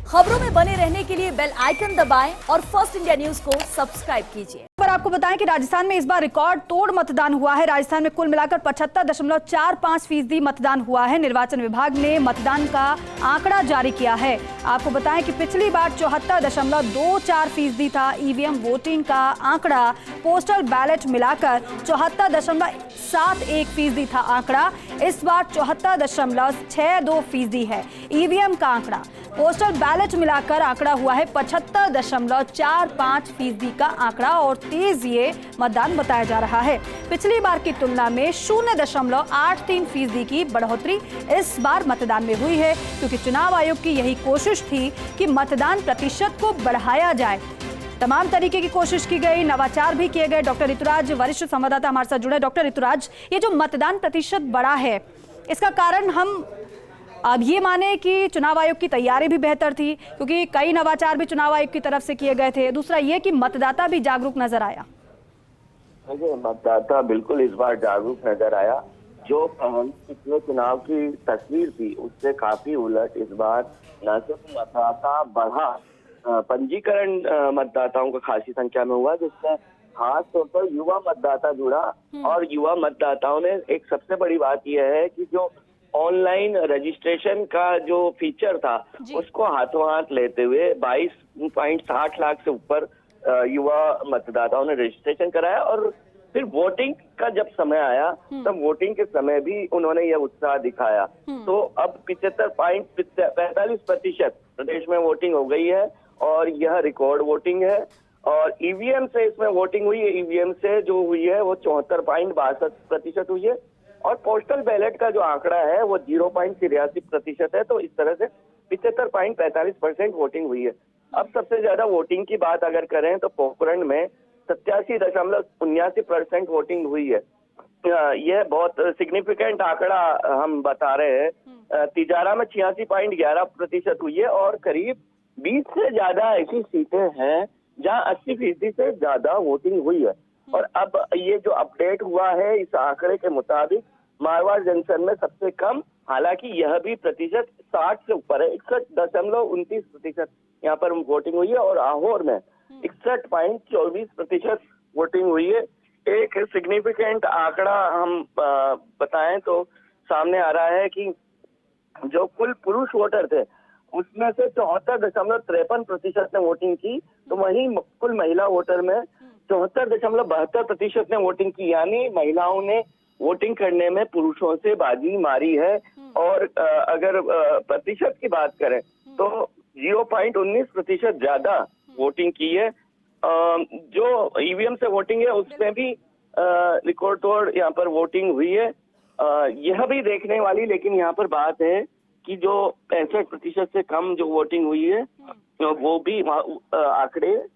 खबरों में बने रहने के लिए बेल आइकन दबाएं और फर्स्ट इंडिया न्यूज को सब्सक्राइब कीजिए। पर आपको बताएं कि राजस्थान में इस बार रिकॉर्ड तोड़ मतदान हुआ है। राजस्थान में कुल मिलाकर 75.45% मतदान हुआ है। निर्वाचन विभाग ने मतदान का आंकड़ा जारी किया है। आपको बताएं कि पिछली बार 74.24% था ईवीएम वोटिंग का आंकड़ा। पोस्टल बैलेट मिलाकर 74.71% था आंकड़ा। इस बार 74.62% है ईवीएम का आंकड़ा। पोस्टल बैलेट मिलाकर आंकड़ा हुआ है 75.45% का आंकड़ा और तेज ये मतदान बताया जा रहा है। पिछली बार की तुलना में 0.83% की बढ़ोतरी इस बार मतदान में हुई है, क्योंकि चुनाव आयोग की यही कोशिश थी कि मतदान प्रतिशत को बढ़ाया जाए। तमाम तरीके की कोशिश की गई, नवाचार भी किए गए। डॉक्टर ऋतुराज वरिष्ठ संवाददाता हमारे साथ जुड़े। डॉक्टर ऋतुराज, ये जो मतदान प्रतिशत बढ़ा है, इसका कारण हम अब ये माने कि चुनाव आयोग की तैयारी भी बेहतर थी, क्योंकि कई नवाचार भी चुनाव आयोग की तरफ से किए गए थे। दूसरा ये कि मतदाता भी जागरूक नजर आया। मतदाता बिल्कुल इस बार जागरूक नजर आया। जो पिछले चुनाव की तस्वीर थी उससे काफी उलट इस बार न सिर्फ मतदाता बढ़ा, पंजीकरण मतदाताओं का खासी संख्या में हुआ, जिसमें खास तौर पर युवा मतदाता जुड़ा। और युवा मतदाताओं ने एक सबसे बड़ी बात यह है कि जो ऑनलाइन रजिस्ट्रेशन का जो फीचर था उसको हाथों हाथ लेते हुए 22.60 लाख से ऊपर युवा मतदाताओं ने रजिस्ट्रेशन कराया। और फिर वोटिंग का जब समय आया तब वोटिंग के समय भी उन्होंने यह उत्साह दिखाया। तो अब 75.45% प्रदेश में वोटिंग हो गई है और यह रिकॉर्ड वोटिंग है। और ईवीएम से इसमें वोटिंग हुई है, ईवीएम से जो हुई है वो 74.62% हुई है। और पोस्टल बैलेट का जो आंकड़ा है वो 0.83% है। तो इस तरह से 75.45% वोटिंग हुई है। अब सबसे ज्यादा वोटिंग की बात अगर करें तो पोखरण में 87.79% वोटिंग हुई है। यह बहुत सिग्निफिकेंट आंकड़ा हम बता रहे हैं। तिजारा में 86.11% हुई है और करीब 20 से ज्यादा ऐसी सीटें हैं जहां 80% से ज्यादा वोटिंग हुई है। और अब ये जो अपडेट हुआ है इस आंकड़े के मुताबिक मारवाड़ जंक्शन में सबसे कम, हालांकि यह भी प्रतिशत 60 से ऊपर है, 61.29% यहाँ पर वोटिंग हुई है। और आहोर में 61.24% वोटिंग हुई है। एक सिग्निफिकेंट आंकड़ा हम बताएं तो सामने आ रहा है कि जो कुल पुरुष वोटर थे उसमें से 74.53% ने वोटिंग की, तो वहीं कुल महिला वोटर में 74.72% ने वोटिंग की। यानी महिलाओं ने वोटिंग करने में पुरुषों से बाजी मारी है। और अगर प्रतिशत की बात करें तो 0.19% ज्यादा वोटिंग की है। जो ईवीएम से वोटिंग है उसमें भी रिकॉर्ड तोड़ यहाँ पर वोटिंग हुई है। यह भी देखने वाली लेकिन यहाँ पर बात है कि जो 65% से कम जो वोटिंग हुई है वो भी आंकड़े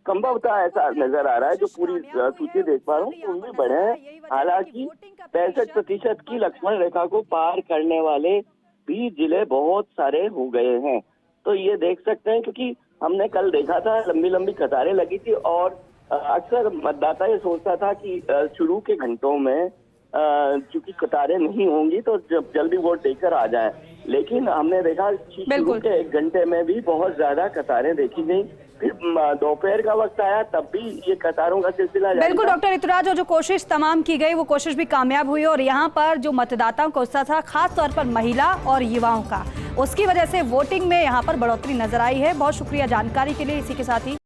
संभवतः ऐसा नजर आ रहा है। जो पूरी सूची देख पा रहा हूँ उनमें बढ़े हैं। हालांकि 65% की लक्ष्मण रेखा को पार करने वाले भी जिले बहुत सारे हो गए हैं। तो ये देख सकते हैं, क्योंकि हमने कल देखा था लंबी लंबी कतारें लगी थी और अक्सर मतदाता ये सोचता था कि शुरू के घंटों में चूंकि कतारें नहीं होंगी तो जब जल्दी वोट देकर आ जाएं, लेकिन हमने देखा शुरू के 1 घंटे में भी बहुत ज्यादा कतारें देखी गई। फिर दोपहर का वक्त आया तब भी ये कतारों का सिलसिला जारी। बिल्कुल डॉक्टर ऋतुराज, और जो कोशिश तमाम की गई वो कोशिश भी कामयाब हुई और यहाँ पर जो मतदाताओं का उत्साह था खास तौर पर महिला और युवाओं का, उसकी वजह से वोटिंग में यहाँ पर बढ़ोतरी नजर आई है। बहुत शुक्रिया जानकारी के लिए। इसी के साथ ही